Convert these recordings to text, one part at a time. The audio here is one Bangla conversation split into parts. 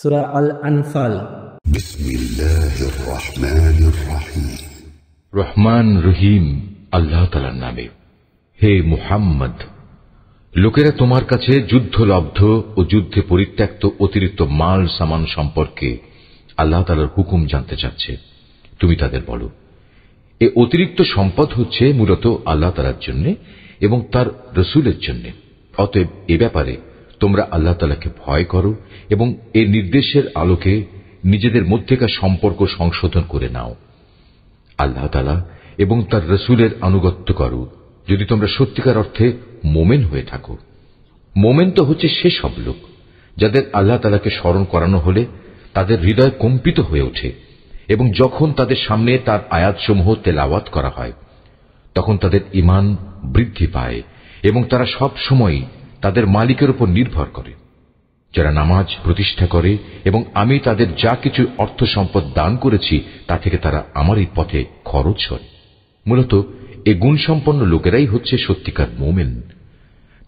সূরা আল আনফাল। বিসমিল্লাহির রহমানির রহিম। রহমান রহিম আল্লাহ তাআলার নামে। হে মুহাম্মদ, লোকেরা তোমার কাছে যুদ্ধলব্ধ ও যুদ্ধে পরিত্যক্ত অতিরিক্ত মাল সামান সম্পর্কে আল্লাহ তাআলার হুকুম জানতে চাচ্ছে। তুমি তাদের বলো, এ অতিরিক্ত সম্পদ হচ্ছে মূলত আল্লাহ তাআলার জন্য এবং তার রাসূলের জন্য। অতএব এ ব্যাপারে তোমরা আল্লাহ তাআলাকে ভয় করো এবং এর নির্দেশের আলোকে নিজেদের মধ্যেকার সম্পর্ক সংশোধন করে নাও। আল্লাহ তাআলা এবং তার রাসূলের আনুগত্য করো যদি তোমরা সত্যিকার অর্থে মোমেন হয়ে থাকো। মোমেন তো হচ্ছে সেসব লোক যাদের আল্লাহ তাআলাকে স্মরণ করানো হলে তাদের হৃদয় কম্পিত হয়ে ওঠে এবং যখন তাদের সামনে তার আয়াতসমূহ তেলাওয়াত করা হয় তখন তাদের ঈমান বৃদ্ধি পায় এবং তারা সব সময় তাদের মালিকের উপর নির্ভর করে। যারা নামাজ প্রতিষ্ঠা করে এবং আমি তাদের যা কিছু অর্থ সম্পদ দান করেছি তা থেকে তারা আমার এই পথে খরচ করে। মূলত এই গুণসম্পন্ন লোকেরাই হচ্ছে সত্যিকার মোমেন।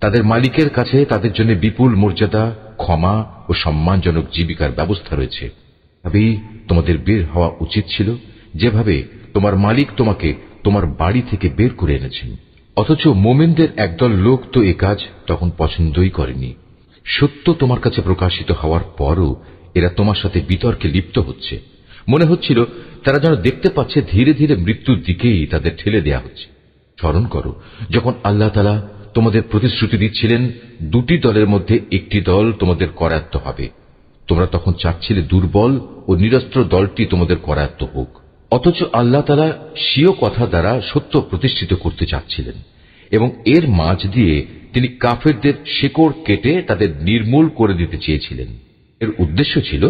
তাদের মালিকের কাছে তাদের জন্য বিপুল মর্যাদা, ক্ষমা ও সম্মানজনক জীবিকার ব্যবস্থা রয়েছে। তবেই তোমাদের বের হওয়া উচিত ছিল যেভাবে তোমার মালিক তোমাকে তোমার বাড়ি থেকে বের করে এনেছেন। অথচ মোমেনদের একদল লোক তো এ কাজ তখন পছন্দই করেনি। সত্য তোমার কাছে প্রকাশিত হওয়ার পরও এরা তোমার সাথে বিতর্কে লিপ্ত হচ্ছে। মনে হচ্ছিল তারা যেন দেখতে পাচ্ছে ধীরে ধীরে মৃত্যুর দিকেই তাদের ঠেলে দেয়া হচ্ছে। স্মরণ করো যখন আল্লাহ তাআলা তোমাদের প্রতিশ্রুতি দিচ্ছিলেন দুটি দলের মধ্যে একটি দল তোমাদের করায়ত্ত হবে। তোমরা তখন চাচ্ছিলে দুর্বল ও নিরস্ত্র দলটি তোমাদের করায়ত্ত হোক। অথচ আল্লাহ তাআলা স্বীয় কথা দ্বারা সত্য প্রতিষ্ঠিত করতে চাচ্ছিলেন এবং এর মাঝ দিয়ে তিনি কাফেরদের শেকড় কেটে তাদের নির্মূল করে দিতে চেয়েছিলেন। এর উদ্দেশ্য ছিল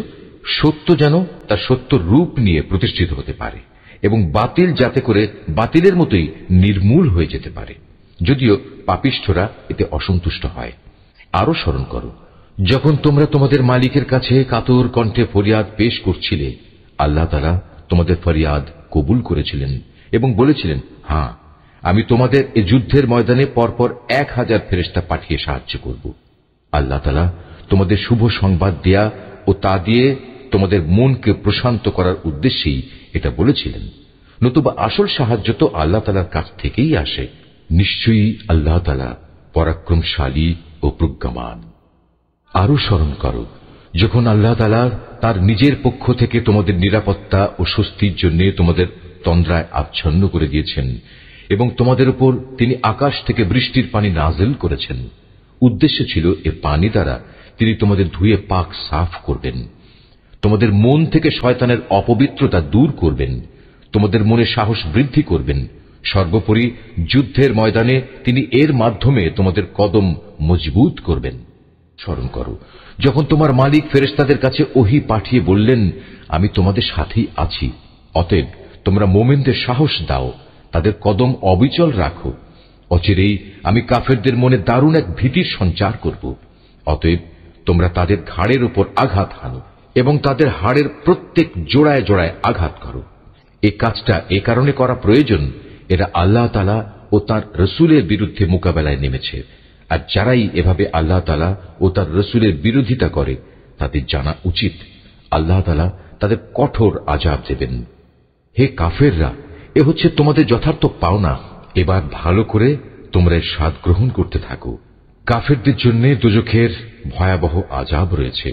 সত্য যেন তার সত্য রূপ নিয়ে প্রতিষ্ঠিত হতে পারে এবং বাতিল যাতে করে বাতিলের মতোই নির্মূল হয়ে যেতে পারে, যদিও পাপিষ্ঠরা এতে অসন্তুষ্ট হয়। আরো স্মরণ করো যখন তোমরা তোমাদের মালিকের কাছে কাতর কণ্ঠে ফরিয়াদ পেশ করছিলে, আল্লাহ তাআলা তোমাদের ফরিয়াদ কবুল করেছিলেন এবং বলেছিলেন, হ্যাঁ, আমি তোমাদের এ যুদ্ধের ময়দানে পরপর 1000 ফেরেশতা পাঠিয়ে সাহায্য করব। আল্লাহ তাআলা তোমাদের শুভ সংবাদ দেয়া ও তা দিয়ে তোমাদের মনকে প্রশান্ত করার উদ্দেশ্যেই এটা বলেছিলেন। নতুবা আসল সাহায্য তো আল্লাহ তাআলার কাছ থেকেই আসে। নিশ্চয়ই আল্লাহ তাআলা পরাক্রমশালী ও প্রজ্ঞামান। আরো স্মরণ করো যখন আল্লাহ তাআলা তার নিজের পক্ষ থেকে তোমাদের নিরাপত্তা ও স্বস্তির জন্য তোমাদের তন্দ্রায় আচ্ছন্ন করে দিয়েছেন এবং তোমাদের উপর তিনি আকাশ থেকে বৃষ্টির পানি নাযিল করেছেন। উদ্দেশ্য ছিল এ পানি দ্বারা তিনি তোমাদের ধুয়ে পাক সাফ করবেন, তোমাদের মন থেকে শয়তানের অপবিত্রতা দূর করবেন, তোমাদের মনে সাহস বৃদ্ধি করবেন। সর্বোপরি যুদ্ধের ময়দানে তিনি এর মাধ্যমে তোমাদের কদম মজবুত করবেন। স্মরণ করো যখন তোমার মালিক ফেরেশতাদের কাছে ওহী পাঠিয়ে বললেন, আমি তোমাদের সাথেই আছি, অতএব তোমরা মোমেনদের সাহস দাও, তাদের কদম অবিচল রাখো। অচিরেই আমি কাফেরদের মনে দারুণ এক ভীতির সঞ্চার করব। অতএব তোমরা তাদের ঘাড়ের উপর আঘাত হানো এবং তাদের হাড়ের প্রত্যেক জোড়ায় জোড়ায় আঘাত করো। এই কাজটা এ কারণে করা প্রয়োজন, এরা আল্লাহ তাআলা ও তার রাসূলের বিরুদ্ধে মোকাবেলায় নেমেছে। আর যারাই এভাবে আল্লাহ তাআলা ও তার রাসূলের বিরোধিতা করে তাদের জানা উচিত আল্লাহ তাআলা তাদের কঠোর আযাব দেবেন। হে কাফেররা, এ হচ্ছে তোমাদের যথার্থ পাওনা। এবার ভালো করে তোমরা এর স্বাদ গ্রহণ করতে থাকো। কাফেরদের জন্য দোজখের ভয়াবহ আযাব রয়েছে।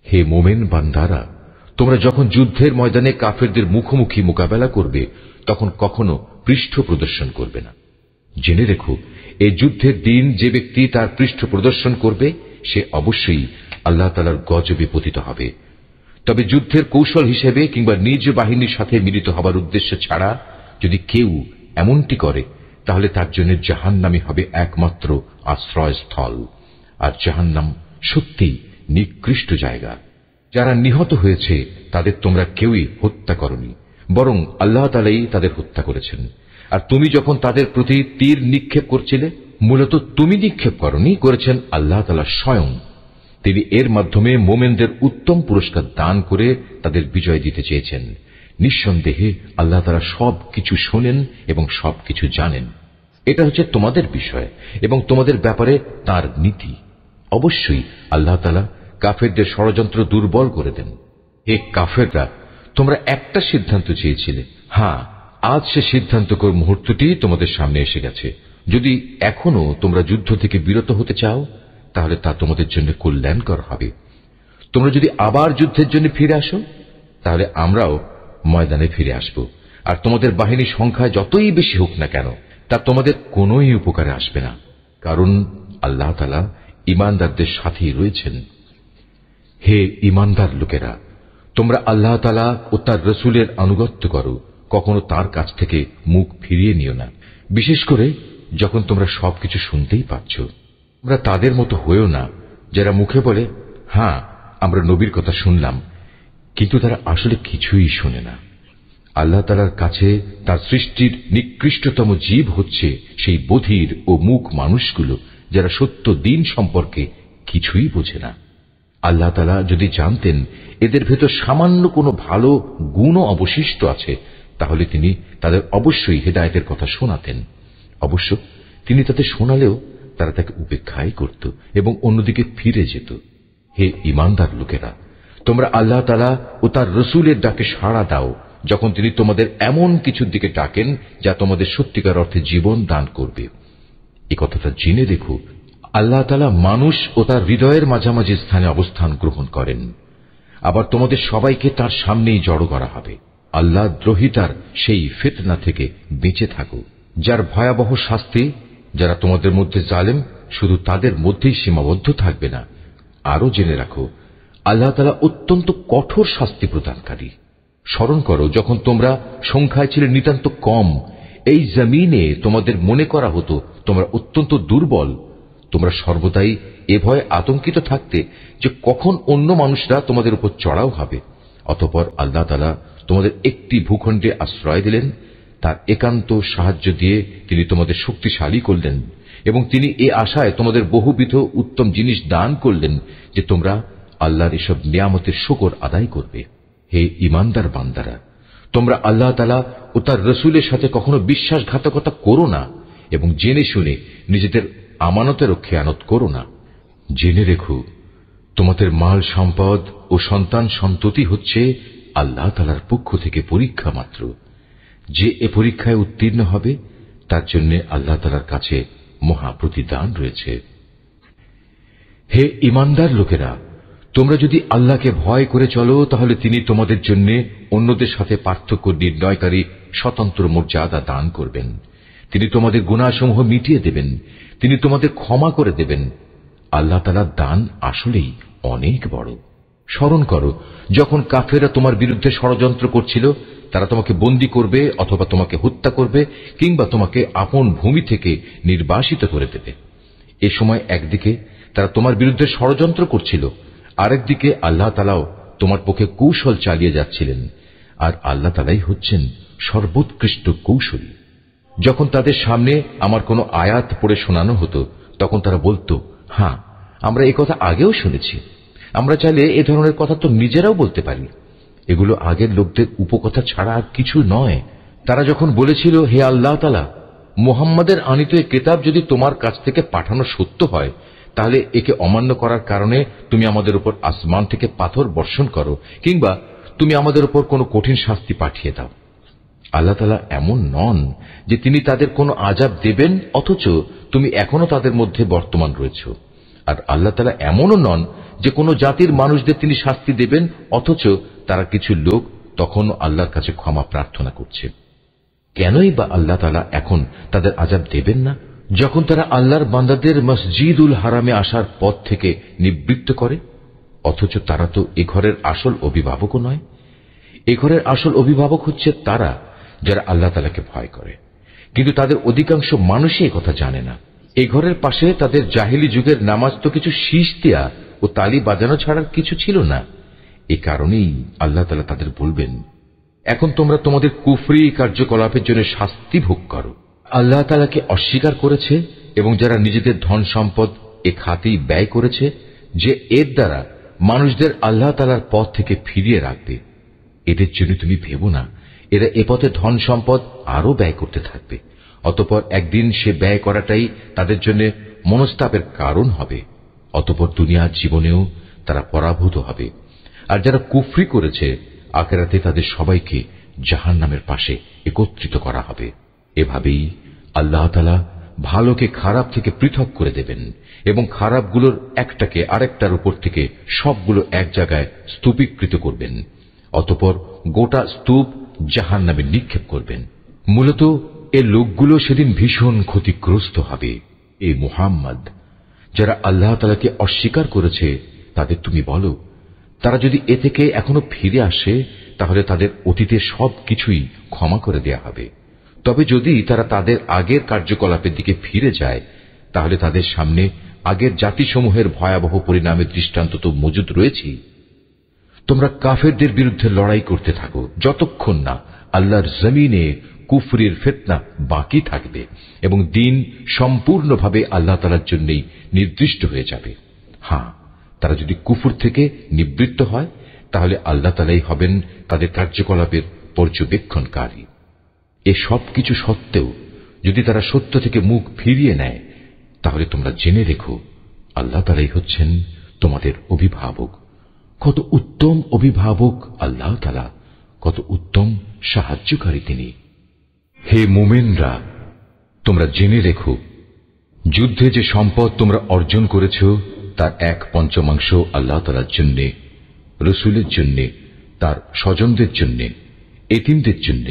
হে মোমেন বান্দারা, তোমরা যখন যুদ্ধের ময়দানে কাফেরদের মুখোমুখি মোকাবেলা করবে তখন কখনো পৃষ্ঠ প্রদর্শন করবে না। জেনে রেখো, এই যুদ্ধের দিন যে ব্যক্তি তার পৃষ্ঠ প্রদর্শন করবে সে অবশ্যই আল্লাহ তাআলার গজবে পতিত হবে। তবে যুদ্ধের কৌশল হিসেবে কিংবা নিজ বাহিনীর সাথে মিলিত হবার উদ্দেশ্য ছাড়া যদি কেউ এমনটি করে তাহলে তার জন্য জাহান্নামই হবে একমাত্র আশ্রয়স্থল। আর জাহান্নাম সত্যিই নিকৃষ্ট জায়গা। যারা নিহত হয়েছে তাদের তোমরা কেউই হত্যা করনি, বরং আল্লাহ তাআলাই তাদের হত্যা করেছেন। আর তুমি যখন তাদের প্রতি তীর নিক্ষেপ করছিলে, মূলত তুমি নিক্ষেপ করনি, করেছেন আল্লাহ তাআলা স্বয়ং। তিনি এর মাধ্যমে মোমেনদের উত্তম পুরস্কার দান করে তাদের বিজয় দিতে চেয়েছেন। নিঃসন্দেহে আল্লাহ তাআলা সবকিছু শোনেন এবং সবকিছু জানেন। এটা হচ্ছে তোমাদের বিষয় এবং তোমাদের ব্যাপারে তার নীতি। অবশ্যই আল্লাহ তাআলা কাফেরদের ষড়যন্ত্র দুর্বল করে দেন। হে কাফেররা, তোমরা একটা সিদ্ধান্ত চেয়েছিলে, হ্যাঁ, আজ সে সিদ্ধান্তকর মুহূর্তটি তোমাদের সামনে এসে গেছে। যদি এখনো তোমরা যুদ্ধ থেকে বিরত হতে চাও, তাহলে তা তোমাদের জন্য কল্যাণকর হবে। তোমরা যদি আবার যুদ্ধের জন্য ফিরে আসো, তাহলে আমরাও ময়দানে ফিরে আসব। আর তোমাদের বাহিনী সংখ্যায় যতই বেশি হোক না কেন, তা তোমাদের কোনোই উপকারে আসবে না, কারণ আল্লাহ তাআলা ঈমানদারদের সাথেই রয়েছেন। হে ঈমানদার লোকেরা, তোমরা আল্লাহ তাআলা ও তার রাসূলের আনুগত্য করো, কখনো তার কাছ থেকে মুখ ফিরিয়ে নিও না, বিশেষ করে যখন তোমরা সবকিছু শুনতেই পাচ্ছ। তোমরা তাদের মতো হয়েও না, যারা মুখে বলে, হ্যাঁ, আমরা নবীর কথা শুনলাম, কিন্তু তারা আসলে কিছুই শোনে না। আল্লাহ তাআলার কাছে তার সৃষ্টির নিকৃষ্টতম জীব হচ্ছে সেই বধির ও মূক মানুষগুলো, যারা সত্য দ্বীন সম্পর্কে কিছুই বোঝে না। আল্লাহ তাআলা যদি জানতেন এদের ভেতর সামান্য কোনো ভালো গুণও অবশিষ্ট আছে, তাহলে তিনি তাদের অবশ্যই হেদায়েতের কথা শোনাতেন। অবশ্য তিনি তাদের শোনালেও তারা তাকে উপেক্ষাই করত এবং অন্যদিকে ফিরে যেত। হে ঈমানদার লোকেরা, তোমরা আল্লাহ তাআলা ও তার রাসূলের ডাকে সাড়া দাও, যখন তিনি তোমাদের এমন কিছুর দিকে ডাকেন যা তোমাদের সত্যিকার অর্থে জীবন দান করবে। এই কথাটা জেনে দেখো, আল্লাহ তাআলা মানুষ ও তার হৃদয়ের মাঝামাঝি স্থানে অবস্থান গ্রহণ করেন। আবার তোমাদের সবাইকে তার সামনেই জড়ো করা হবে। আল্লাহ দ্রোহিতার সেই ফিতনা থেকে বেঁচে থাকো, যার ভয়াবহ শাস্তি যারা তোমাদের মধ্যে জালেম শুধু তাদের মধ্যেই সীমাবদ্ধ থাকবে না। আরো জেনে রাখো, আল্লাহ তাআলা অত্যন্ত কঠোর শাস্তি প্রদানকারী। স্মরণ করো, যখন তোমরা সংখ্যায় ছিলে নিতান্ত কম, এই জমিনে তোমাদের মনে করা হতো তোমরা অত্যন্ত দুর্বল। তোমরা সর্বদাই এ ভয়ে আতঙ্কিত থাকতে যে কখন অন্য মানুষরা তোমাদের উপর চড়াও হবে। অতঃপর আল্লাহ তাআলা তোমাদের একটি ভূখণ্ডে আশ্রয় দিলেন, তার একান্ত সাহায্য দিয়ে তিনি তোমাদের শক্তিশালী করলেন এবং তিনি এ আশায় তোমাদের বহুবিধ উত্তম জিনিস দান করলেন যে তোমরা আল্লাহর এসব নিয়ামতের শুকর আদায় করবে। হে ঈমানদার বান্দারা, তোমরা আল্লাহ তাআলা ও তার রাসূলের সাথে কখনো বিশ্বাসঘাতকতা করো না এবং জেনে শুনে নিজেদের আমানতের খেয়ানত করো না। জেনে রেখো, তোমাদের মাল সম্পদ ও সন্তান সন্ততি হচ্ছে আল্লাহ তাআলার পক্ষ থেকে পরীক্ষা মাত্র। যে এ পরীক্ষায় উত্তীর্ণ হবে তার জন্য আল্লাহ তাআলার কাছে মহা প্রতিদান রয়েছে। হে ঈমানদার লোকেরা, তোমরা যদি আল্লাহকে ভয় করে চলো, তাহলে তিনি তোমাদের জন্য অন্যদের সাথে পার্থক্য নির্ণয়কারী স্বতন্ত্র মর্যাদা দান করবেন। তিনি তোমাদের গুনাহসমূহ মিটিয়ে দেবেন, তিনি তোমাদের ক্ষমা করে দেবেন। আল্লাহ তাআলার দান আসলেই অনেক বড়। স্মরণ করো, যখন কাফেররা তোমার বিরুদ্ধে ষড়যন্ত্র করছিল, তারা তোমাকে বন্দী করবে অথবা তোমাকে হত্যা করবে কিংবা তোমাকে আপন ভূমি থেকে নির্বাসিত করে দেবে। এ সময় একদিকে তারা তোমার বিরুদ্ধে ষড়যন্ত্র করছিল, আরেকদিকে আল্লাহ তাআলাও তোমার পক্ষে কৌশল চালিয়ে যাচ্ছিলেন। আর আল্লাহ তাআলাই হচ্ছেন সর্বোৎকৃষ্ট কৌশলী। যখন তাদের সামনে আমার কোনো আয়াত পড়ে শোনানো হতো, তখন তারা বলতো, হ্যাঁ, আমরা এ কথা আগেও শুনেছি, আমরা চাইলে এ ধরনের কথা তো নিজেরাও বলতে পারি। এগুলো আগের লোকদের উপকথা ছাড়া আর কিছু নয়। তারা যখন বলেছিল, হে আল্লাহ তাআলা, মুহাম্মাদের আনিত এই কিতাব যদি তোমার কাছ থেকে পাঠানো সত্য হয়, তাহলে একে অমান্য করার কারণে তুমি আমাদের উপর আসমান থেকে পাথর বর্ষণ করো কিংবা তুমি আমাদের উপর কোনো কঠিন শাস্তি পাঠিয়ে দাও। আল্লাহ তাআলা এমন নন যে তিনি তাদের কোনো আযাব দেবেন অথচ তুমি এখনো তাদের মধ্যে বর্তমান রয়েছ। আর আল্লাহ তাআলা এমনও নন যে কোনো জাতির মানুষদের তিনি শাস্তি দেবেন অথচ তারা কিছু লোক তখন আল্লাহর কাছে ক্ষমা প্রার্থনা করছে। কেনই বা আল্লাহ তাআলা এখন তাদের আযাব দেবেন না, যখন তারা আল্লাহর বান্দাদের মসজিদুল হারামে আসার পথ থেকে নিবৃত্ত করে? অথচ তারা তো এ ঘরের আসল অভিভাবকও নয়। এ ঘরের আসল অভিভাবক হচ্ছে তারা যারা আল্লাহ তাআলাকে ভয় করে, কিন্তু তাদের অধিকাংশ মানুষই কথা জানে না। এই ঘরের পাশে তাদের জাহেলি যুগের নামাজ তো কিছু শীষ দেয়া ও তালি বাজানো ছাড়ার কিছু ছিল না। এ কারণেই আল্লাহ তাআলা তাদের বলবেন, এখন তোমরা তোমাদের কুফরি কার্যকলাপের জন্য শাস্তি ভোগ করো। আল্লাহ তাআলাকে অস্বীকার করেছে এবং যারা নিজেদের ধন সম্পদ এ খাতেই ব্যয় করেছে, যে এর দ্বারা মানুষদের আল্লাহ তাআলার পথ থেকে ফিরিয়ে রাখবে, এদের জন্য তুমি ভেবো না এরা এ পথে ধন সম্পদ আরো ব্যয় করতে থাকবে। অতঃপর একদিন সে ব্যয় করাটাই তাদের জন্য মনস্তাপের কারণ হবে। অতঃপর দুনিয়ার জীবনেও তারা পরাভূত হবে। আর যারা কুফরি করেছে আখিরাতে তাদের সবাইকে জাহান্নামের পাশে একত্রিত করা হবে। এভাবেই আল্লাহ তাআলা ভালোকে খারাপ থেকে পৃথক করে দেবেন এবং খারাপগুলোর একটাকে আরেকটার উপর থেকে সবগুলো এক জায়গায় স্তূপীকৃত করবেন। অতঃপর গোটা স্তূপ জাহান্নামে নিক্ষেপ করবেন। মূলত এ লোকগুলো সেদিন ভীষণ ক্ষতিগ্রস্ত হবে। এ মুহাম্মদ, যারা আল্লাহ তাআলাকে অস্বীকার করেছে তাদের তুমি বলো, তারা যদি এ থেকে এখনো ফিরে আসে তাহলে তাদের অতীতের সবকিছুই ক্ষমা করে দেয়া হবে। তবে যদি তারা তাদের আগের কার্যকলাপের দিকে ফিরে যায় তাহলে তাদের সামনে আগের জাতিসমূহের ভয়াবহ পরিণামের দৃষ্টান্ত তো মজুদ রয়েছেই। তোমরা কাফেরদের বিরুদ্ধে লড়াই করতে থাকো যতক্ষণ না আল্লাহর জমিনে কুফরির ফিতনা বাকি থাকবে এবং দ্বীন সম্পূর্ণভাবে আল্লাহ তাআলার জন্যই নির্দিষ্ট হয়ে যাবে। হ্যাঁ, তারা যদি কুফর থেকে নিবৃত্ত হয় তাহলে আল্লাহ তাআলাই হবেন তাদের কার্যকলাপের পর্যবেক্ষণকারী। এ সব কিছু সত্ত্বেও যদি তারা সত্য থেকে মুখ ফিরিয়ে নেয় তাহলে তোমরা জেনে রেখো আল্লাহ তাআলাই হচ্ছেন তোমাদের অভিভাবক। কত উত্তম অভিভাবক আল্লাহ তাআলা, কত উত্তম সাহায্যকারী তিনি। হে মুমিনরা, তোমরা জেনে রেখো যুদ্ধে যে সম্পদ তোমরা অর্জন করেছ তার 1/5 আল্লাহ তাআলার জন্য, রাসূলের জন্য, তার স্বজনদের জন্য, এতিমদের জন্য,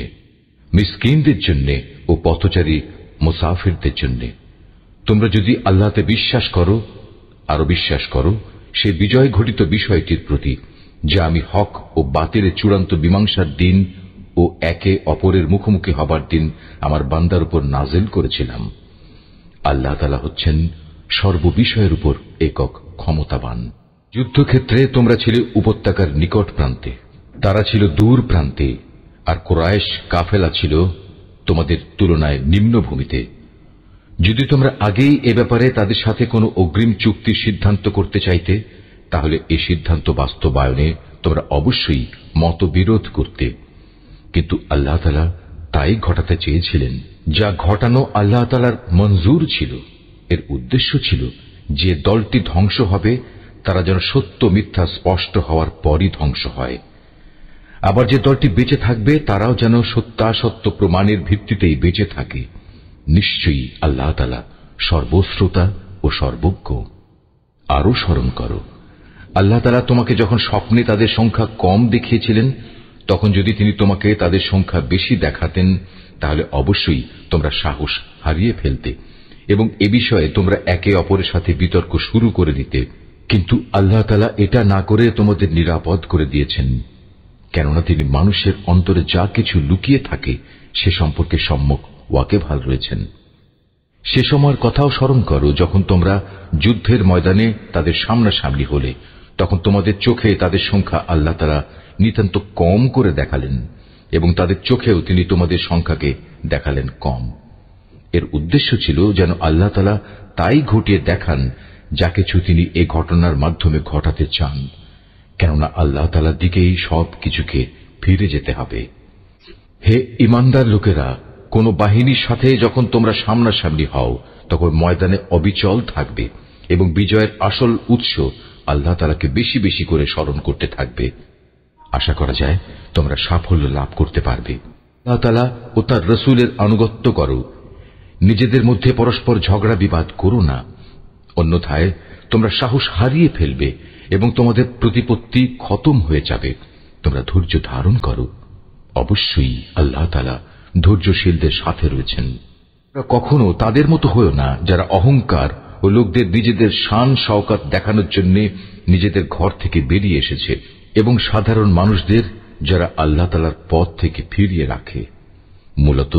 মিসকিনদের জন্য ও পথচারী মুসাফিরদের জন্য। তোমরা যদি আল্লাহতে বিশ্বাস করো, আরো বিশ্বাস করো সেই বিজয় ঘটিত বিষয়টির প্রতি যা আমি হক ও বাতিলের চূড়ান্ত মীমাংসার দিন ও একে অপরের মুখোমুখি হবার দিন আমার বান্দার উপর নাজিল করেছিলাম। আল্লাহ তাআলা হচ্ছেন সর্ববিষয়ের উপর একক ক্ষমতাবান। যুদ্ধক্ষেত্রে তোমরা ছিলে উপত্যকার নিকট প্রান্তে, তারা ছিল দূর প্রান্তে, আর কুরাইশ কাফেলা ছিল তোমাদের তুলনায় নিম্নভূমিতে। যদি তোমরা আগেই এ ব্যাপারে তাদের সাথে কোনো অগ্রিম চুক্তির সিদ্ধান্ত করতে চাইতে তাহলে এই সিদ্ধান্ত বাস্তবায়নে তোমরা অবশ্যই মতবিরোধ করতে, কিন্তু আল্লাহ তাআলা তাই ঘটাতে চেয়েছিলেন যা ঘটানো আল্লাহ তাআলার মঞ্জুর ছিল। এর উদ্দেশ্য ছিল যে দলটি ধ্বংস হবে তারা যেন সত্য মিথ্যা স্পষ্ট হওয়ার পরই ধ্বংস হয়, আবার যে দলটি বেঁচে থাকবে তারাও যেন সত্যাসত্য প্রমাণের ভিত্তিতেই বেঁচে থাকে। নিশ্চয়ই আল্লাহ তাআলা সর্বশ্রোতা ও সর্বজ্ঞ। আরো স্মরণ করো, আল্লাহ তাআলা তোমাকে যখন স্বপ্নে তাদের সংখ্যা কম দেখিয়েছিলেন তখন যদি তিনি তোমাকে তাদের সংখ্যা বেশি দেখাতেন তাহলে অবশ্যই তোমরা সাহস হারিয়ে ফেলতে এবং এ বিষয়ে তোমরা একে অপরের সাথে বিতর্ক শুরু করে দিতে। কিন্তু আল্লাহ তাআলা এটা না করে তোমাদের নিরাপদ করে দিয়েছেন, কেননা তিনি মানুষের অন্তরে যা কিছু লুকিয়ে থাকে সে সম্পর্কে সম্যক ওয়াকিবহাল রয়েছেন। সে সময়ের কথাও স্মরণ করো যখন তোমরা যুদ্ধের ময়দানে তাদের সামনাসামনি হলে, তখন তোমাদের চোখে তাদের সংখ্যা আল্লাহ তাআলা নিতান্ত কম করে দেখালেন এবং তাদের চোখেও তিনি তোমাদের সংখ্যাকে দেখালেন কম। এর উদ্দেশ্য ছিল যেন আল্লাহ তাআলা তাই ঘটিয়ে দেখান যা কিছু তিনি এ ঘটনার মাধ্যমে ঘটাতে চান, কেননা আল্লাহ তাআলার দিকেই সব কিছুকে ফিরে যেতে হবে। হে ঈমানদার লোকেরা, কোন বাহিনীর সাথে যখন তোমরা সামনাসামনি হও তখন ময়দানে অবিচল থাকবে এবং বিজয়ের আসল উৎস আল্লাহ তাআলাকে বেশি বেশি করে স্মরণ করতে থাকবে। আশা করা যায় তোমরা সাফল্য লাভ করতে পারবে। আল্লাহ তাআলা ও তার রাসূলের আনুগত্য করো, নিজেদের মধ্যে পরস্পর ঝগড়া বিবাদ করো না, অন্যথায় তোমরা সাহস হারিয়ে ফেলবে এবং তোমাদের প্রতিপত্তি খতম হয়ে যাবে। তোমরা ধৈর্য ধারণ করো, অবশ্যই আল্লাহ তাআলা ধৈর্যশীলদের সাথে রয়েছেন। তোমরা কখনো তাদের মতো হয়ো না যারা অহংকার ও লোকদের নিজেদের শান শওকত দেখানোর জন্য নিজেদের ঘর থেকে বেরিয়ে এসেছে এবং সাধারণ মানুষদের যারা আল্লাহ তাআলার পথ থেকে ফিরিয়ে রাখে। মূলত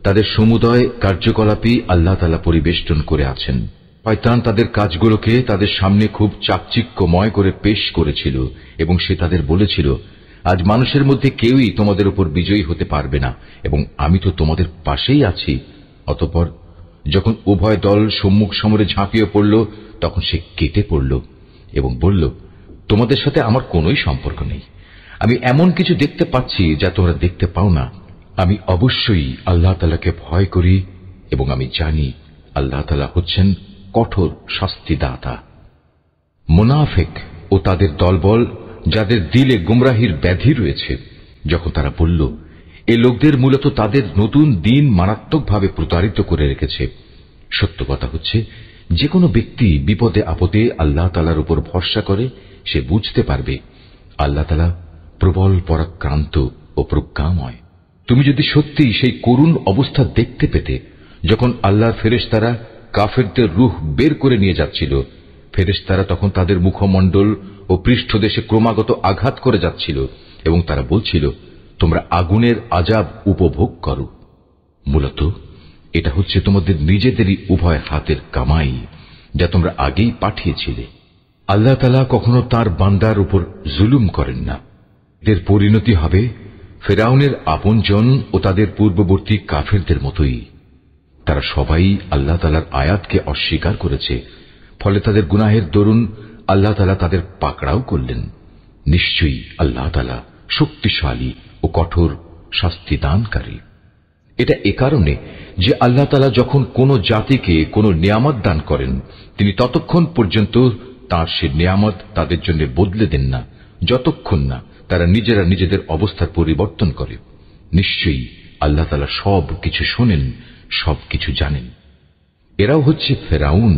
তাদের সমুদয় কার্যকলাপই আল্লাহ তাআলা পরিবেষ্টন করে আছেন। শয়তান তাদের কাজগুলোকে তাদের সামনে খুব চাকচিক্যময় করে পেশ করেছিল এবং সে তাদের বলেছিল, আজ মানুষের মধ্যে কেউই তোমাদের উপর বিজয়ী হতে পারবে না এবং আমি তো তোমাদের পাশেই আছি। অতঃপর যখন উভয় দল সম্মুখ সমরে ঝাঁপিয়ে পড়ল তখন সে কেটে পড়ল এবং বলল, তোমাদের সাথে আমার কোনোই সম্পর্ক নেই। আমি এমন কিছু দেখতে পাচ্ছি যা তোমরা দেখতে পাও না। আমি অবশ্যই আল্লাহ তাআলাকে ভয় করি এবং আমি জানি আল্লাহ তাআলা হচ্ছেন কঠোর শাস্তিদাতা। মুনাফিক ও তাদের দলবল যাদের দিলে গুমরাহির ব্যাধি রয়েছে, যখন তারা বলল, এ লোকদের মূলত তাদের নতুন দিন মারাত্মকভাবে প্রতারিত করে রেখেছে। সত্য কথা হচ্ছে, যে কোনো ব্যক্তি বিপদে আপদে আল্লাহ তাআলার উপর ভরসা করে সে বুঝতে পারবে আল্লাহ তাআলা প্রবল পরাক্রান্ত ও প্রজ্ঞাময়। তুমি যদি সত্যি সেই করুণ অবস্থা দেখতে পেতে যখন আল্লাহর ফেরেশতারা কাফেরদের রূহ বের করে নিয়ে যাচ্ছিল, ফেরেশতারা তখন তাদের মুখমণ্ডল ও পৃষ্ঠদেশে ক্রমাগত আঘাত করে যাচ্ছিল এবং তারা বলছিল, তোমরা আগুনের আযাব উপভোগ করো। মূলত এটা হচ্ছে তোমাদের নিজেদেরই উভয় হাতের কামাই, যা তোমরা আগেই পাঠিয়েছিলে। আল্লাহ তাআলা কখনো তার বান্দার উপর জুলুম করেন না। এর পরিণতি হবে ফেরাউনের আপনজন ও তাদের পূর্ববর্তী কাফেরদের মতোই। তারা সবাই আল্লাহ তাআলার আয়াতকে অস্বীকার করেছে, ফলে তাদের গুনাহের দরুন আল্লাহ তাআলা তাদের পাকড়াও করলেন। নিশ্চয়ই আল্লাহ তাআলা শক্তিশালী ও কঠোর শাস্তি দানকারী। এটা এ কারণে যে আল্লাহ তাআলা যখন কোন জাতিকে কোন নিয়ামত দান করেন, তিনি ততক্ষণ পর্যন্ত তাঁর সে নিয়ামত তাদের জন্য বদলে দেন না যতক্ষণ না তারা নিজেরা নিজেদের অবস্থার পরিবর্তন করে। নিশ্চয়ই আল্লাহ তাআলা সব কিছু শোনেন, সব কিছু জানেন। এরাও হচ্ছে ফেরাউন,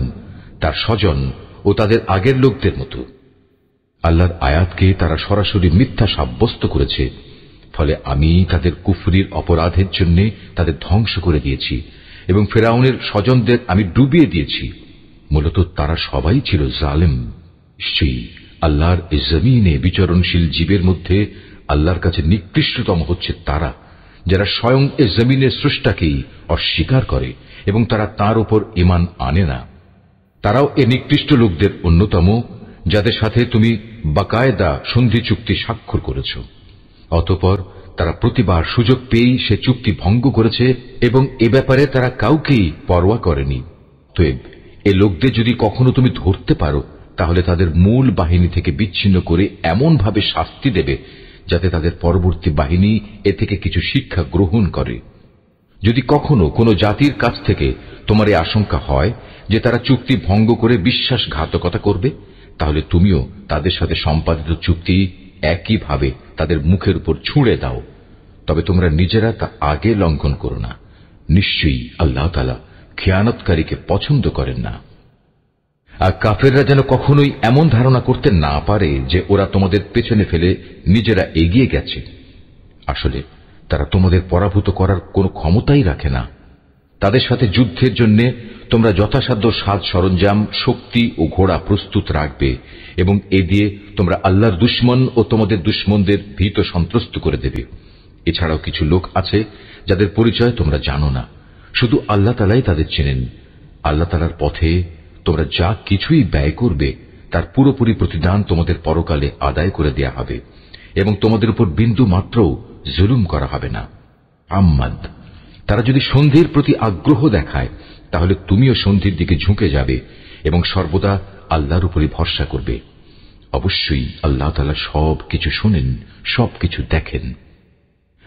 তার স্বজন ও তাদের আগের লোকদের মতো। আল্লাহর আয়াতকে তারা সরাসরি মিথ্যা সাব্যস্ত করেছে, ফলে আমি তাদের কুফরির অপরাধের জন্য তাদের ধ্বংস করে দিয়েছি এবং ফেরাউনের স্বজনদের আমি ডুবিয়ে দিয়েছি। মূলত তারা সবাই ছিল জালেম। নিশ্চয়ই আল্লাহর এই জমিনে বিচরণশীল জীবের মধ্যে আল্লাহর কাছে নিকৃষ্টতম হচ্ছে তারা, যারা স্বয়ং এ জমিনের স্রষ্টাকেই অস্বীকার করে এবং তারা তার উপর ঈমান আনে না। তারাও এ নিকৃষ্ট লোকদের অন্যতম, যাদের সাথে তুমি বাকায়দা সন্ধি চুক্তি স্বাক্ষর করেছ। অতঃপর তারা প্রতিবার সুযোগ পেয়েই সে চুক্তি ভঙ্গ করেছে এবং এ ব্যাপারে তারা কাউকেই পরোয়া করেনি। তো এ লোকদের যদি কখনো তুমি ধরতে পারো, তাহলে তাদের মূল বাহিনী থেকে বিচ্ছিন্ন করে এমন ভাবে শাস্তি দেবে যাতে তাদের পরবর্তী বাহিনী এ থেকে কিছু শিক্ষা গ্রহণ করে। যদি কখনো কোনো জাতির কাছ থেকে তোমার এই আশঙ্কা হয় যে তারা চুক্তি ভঙ্গ করে বিশ্বাসঘাতকতা করবে, তাহলে তুমিও তাদের সাথে সম্পাদিত চুক্তি একইভাবে তাদের মুখের উপর ছুঁড়ে দাও। তবে তোমরা নিজেরা তা আগে লঙ্ঘন করো না। নিশ্চয়ই আল্লাহ তাআলা খেয়ানতকারীকে পছন্দ করেন না। আর কাফেররা যেন কখনোই এমন ধারণা করতে না পারে যে ওরা তোমাদের পেছনে ফেলে নিজেরা এগিয়ে গেছে। আসলে তারা তোমাদের পরাভূত করার কোনো ক্ষমতাই রাখে না। তাদের সাথে যুদ্ধের জন্য তোমরা যথাসাধ্য সাজ সরঞ্জাম, শক্তি ও ঘোড়া প্রস্তুত রাখবে এবং এ দিয়ে তোমরা আল্লাহর দুশমন ও তোমাদের দুশমনদের ভীত সন্ত্রস্ত করে দেবে। এছাড়াও কিছু লোক আছে যাদের পরিচয় তোমরা জানো না, শুধু আল্লাহ তাআলাই তাদের চেনেন। আল্লাহ তাআলার পথে তোমরা যা কিছুই ব্যয় করবে তার পুরোপুরি প্রতিদান তোমাদের পরকালে আদায় করে দেয়া হবে এবং তোমাদের উপর বিন্দু মাত্রও জুলুম করা হবে না। আম্মাদ, তারা যদি সন্ধির প্রতি আগ্রহ দেখায়, তাহলে তুমিও সন্ধির দিকে ঝুঁকে যাবে এবং সর্বদা আল্লাহর উপরই ভরসা করবে। অবশ্যই আল্লাহ তাআলা সব কিছু শোনেন, সব কিছু দেখেন।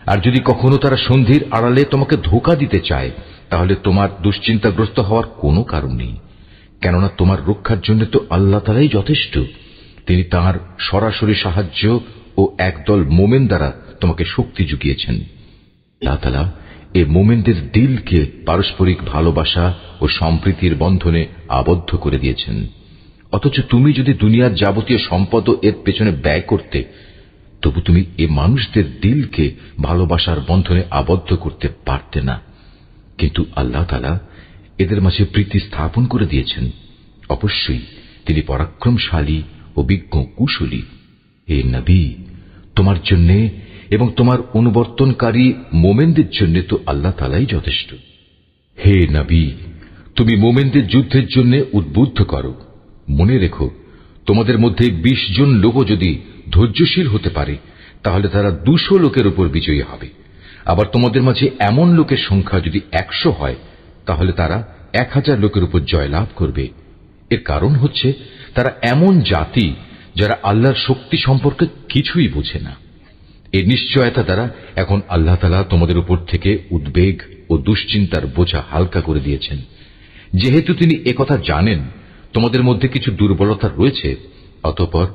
আর যদি কখনো তারা সন্ধির আড়ালে তোমাকে ধোঁকা দিতে চায়, তাহলে তোমার দুশ্চিন্তাগ্রস্ত হওয়ার কোনো কারণ নেই, কেননা তোমার রক্ষার জন্য তো আল্লাহ তাআলাই যথেষ্ট। তিনি তাঁর সরাসরি সাহায্য ও একদল মোমেন দ্বারা তোমাকে শক্তি জুগিয়েছেন। আল্লাহ তাআলা এ মোমেনদের দিলকে পারস্পরিক ভালোবাসা ও সম্প্রীতির বন্ধনে আবদ্ধ করে দিয়েছেন। অথচ তুমি যদি দুনিয়ার যাবতীয় সম্পদ এর পেছনে ব্যয় করতে, তবু তুমি এ মানুষদের দিলকে ভালোবাসার বন্ধনে আবদ্ধ করতে পারতে না। কিন্তু আল্লাহ তাআলা এদের মাঝে প্রীতি স্থাপন করে দিয়েছেন। অবশ্যই তিনি পরাক্রমশালী ও বিজ্ঞ কুশলী। হে নবী, তোমার জন্য এবং তোমার অনুবর্তনকারী মোমেনদের জন্য তো আল্লাহ তাআলাই যথেষ্ট। হে নবী, তুমি মোমেনদের যুদ্ধের জন্য উদ্বুদ্ধ করো। মনে রেখো, তোমাদের মধ্যে 20 জন লোকও যদি ধৈর্যশীল হতে পারে, তাহলে তারা 200 লোকের উপর বিজয়ী হবে। আবার তোমাদের মাঝে এমন লোকের সংখ্যা যদি 100 হয়, তাহলে তারা 1000 লোকের উপর জয়লাভ করবে। এর কারণ হচ্ছে তারা এমন জাতি যারা আল্লাহর শক্তি সম্পর্কে কিছুই বোঝে না। এই নিশ্চয়তা দ্বারা এখন আল্লাহ তাআলা তোমাদের উপর থেকে উদ্বেগ ও দুশ্চিন্তার বোঝা হালকা করে দিয়েছেন। যেহেতু তিনি একথা জানেন তোমাদের মধ্যে কিছু দুর্বলতা রয়েছে, অতঃপর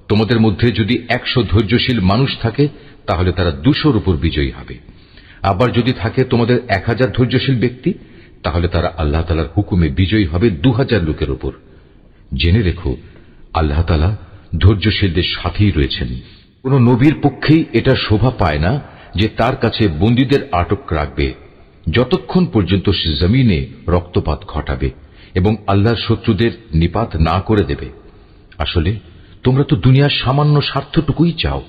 তোমাদের মধ্যে যদি 100 ধৈর্যশীল মানুষ থাকে তাহলে তারা 200-র উপর বিজয়ী হবে। আবার যদি থাকে তোমাদের 1000 ধৈর্যশীল ব্যক্তি, তাহলে তারা আল্লাহ তাআলার হুকুমে বিজয়ী হবে 2000 লোকের উপর। জেনে রেখো, আল্লাহ তাআলা ধৈর্যশীলদের সাথেই রয়েছেন। কোন নবীর পক্ষেই এটা শোভা পায় না যে তার কাছে বন্দীদের আটক রাখবে যতক্ষণ পর্যন্ত সে জমিনে রক্তপাত ঘটাবে এবং আল্লাহর শত্রুদের নিপাত না করে দেবে। আসলে তোমরা তো দুনিয়ার সামান্য স্বার্থটুকুই চাও,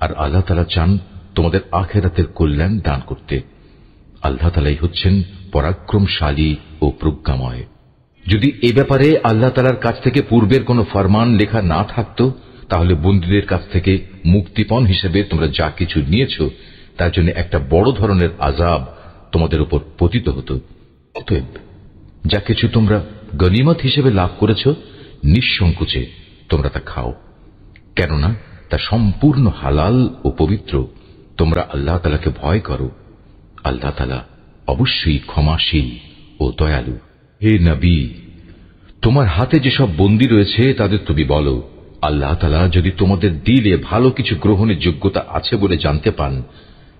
আর আল্লাহ তাআলা চান তোমাদের আখিরাতের কল্যাণ দান করতে। আল্লাহ তাআলাই হচ্ছেন পরাক্রমশালী ও প্রজ্ঞাময়। যদি এ ব্যাপারে আল্লাহ তাআলার কাছ থেকে পূর্বের কোনো ফরমান লেখা না থাকত, তাহলে বন্দীদের কাছ থেকে মুক্তিপণ হিসেবে তোমরা যা কিছু নিয়েছ তার জন্য একটা বড় ধরনের আযাব তোমাদের উপর পতিত হতো। অতএব যা কিছু তোমরা গনিমত হিসেবে লাভ করেছ, নিঃসংকোচে তোমরা তা খাও, কেননা তা সম্পূর্ণ হালাল ও পবিত্র। তোমরা আল্লাহ তাআলাকে ভয় করো। আল্লাহ তাআলা অবশ্যই ক্ষমাশীল ও দয়ালু। হে নবী, তোমার হাতে যেসব বন্দী রয়েছে তাদের তুমি বলো, আল্লাহ তাআলা যদি তোমাদের দিলে ভালো কিছু গ্রহণের যোগ্যতা আছে বলে জানতে পান,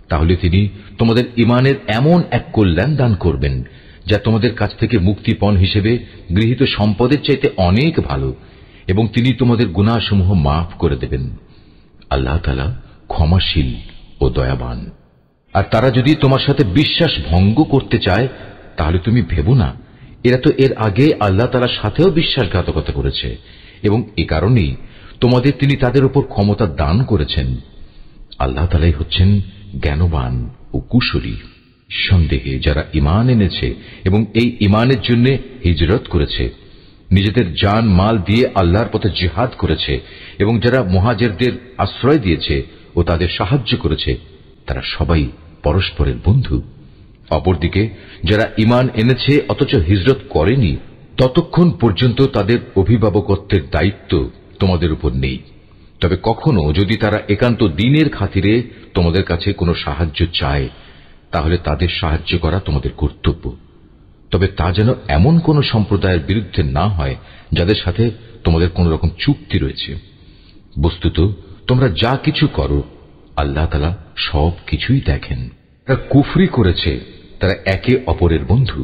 তাহলে তিনি তোমাদের ঈমানের এমন এক কল্যাণ দান করবেন যা তোমাদের কাছ থেকে মুক্তিপণ হিসেবে গৃহীত সম্পদের চাইতে অনেক ভালো, এবং তিনি তোমাদের গুনাহসমূহ মাফ করে দেবেন। আল্লাহ তাআলা ক্ষমাশীল ও দয়াবান। আর তারা যদি তোমার সাথে বিশ্বাস ভঙ্গ করতে চায়, তাহলে তুমি ভেবো না, এরা তো এর আগে আল্লাহ তাআলার সাথেও বিশ্বাসঘাতকতা করেছে, এবং এ কারণেই তোমাদের তিনি তাদের উপর ক্ষমতা দান করেছেন। আল্লাহ তাআলাই হচ্ছেন জ্ঞানবান ও কুশলী। সন্দেহে যারা ঈমান এনেছে এবং এই ঈমানের জন্য হিজরত করেছে, নিজেদের জান মাল দিয়ে আল্লাহর পথে জিহাদ করেছে, এবং যারা মুহাজিরদের আশ্রয় দিয়েছে ও তাদের সাহায্য করেছে, তারা সবাই পরস্পরের বন্ধু। অপরদিকে যারা ঈমান এনেছে অথচ হিজরত করেনি, ততক্ষণ পর্যন্ত তাদের অভিভাবকত্বের দায়িত্ব তোমাদের উপর নেই। তবে কখনো যদি তারা একান্ত দ্বীনের খাতিরে তোমাদের কাছে কোনো সাহায্য চায়, তাহলে তাদের সাহায্য করা তোমাদের কর্তব্য। তবে তা যেন এমন কোন সম্প্রদায়ের বিরুদ্ধে না হয় যাদের সাথে তোমাদের কোন রকম চুক্তি রয়েছে। বস্তুত তোমরা যা কিছু করো, আল্লাহ তাআলা সব কিছুই দেখেন। তারা কুফরি করেছে, তারা একে অপরের বন্ধু।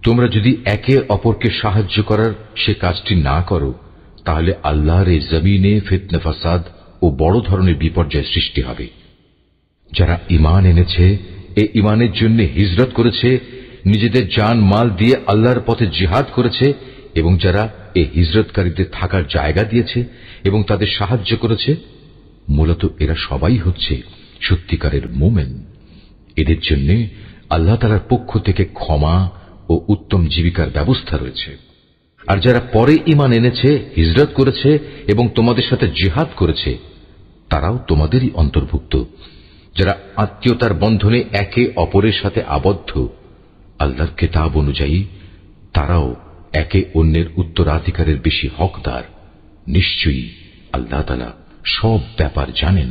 তোমরা যদি একে অপরকে সাহায্য করার সে কাজটি না করো, তাহলে আল্লাহর এই জমিনে ফিতনা ফাসাদ ও বড় ধরনের বিপর্যয় সৃষ্টি হবে। যারা ঈমান এনেছে, এই ঈমানের জন্য হিজরত করেছে, নিজেদের জান মাল দিয়ে আল্লাহর পথে জিহাদ করেছে, এবং যারা এই হিজরতকারীদের থাকার জায়গা দিয়েছে এবং তাদের সাহায্য করেছে, মূলত এরা সবাই হচ্ছে সত্যিকারের মুমিন। এদের জন্য আল্লাহ তাআলার পক্ষ থেকে ক্ষমা ও উত্তম জীবিকার ব্যবস্থা রয়েছে। আর যারা পরে ঈমান এনেছে, হিজরত করেছে এবং তোমাদের সাথে জিহাদ করেছে, তারাও তোমাদেরই অন্তর্ভুক্ত। যারা আত্মীয়তার বন্ধনে একে অপরের সাথে আবদ্ধ, আল্লাহর কিতাব অনুযায়ী তারাও একে অন্যের উত্তরাধিকারের বেশি হকদার। নিশ্চয়ই আল্লাহ তাআলা সব ব্যাপার জানেন।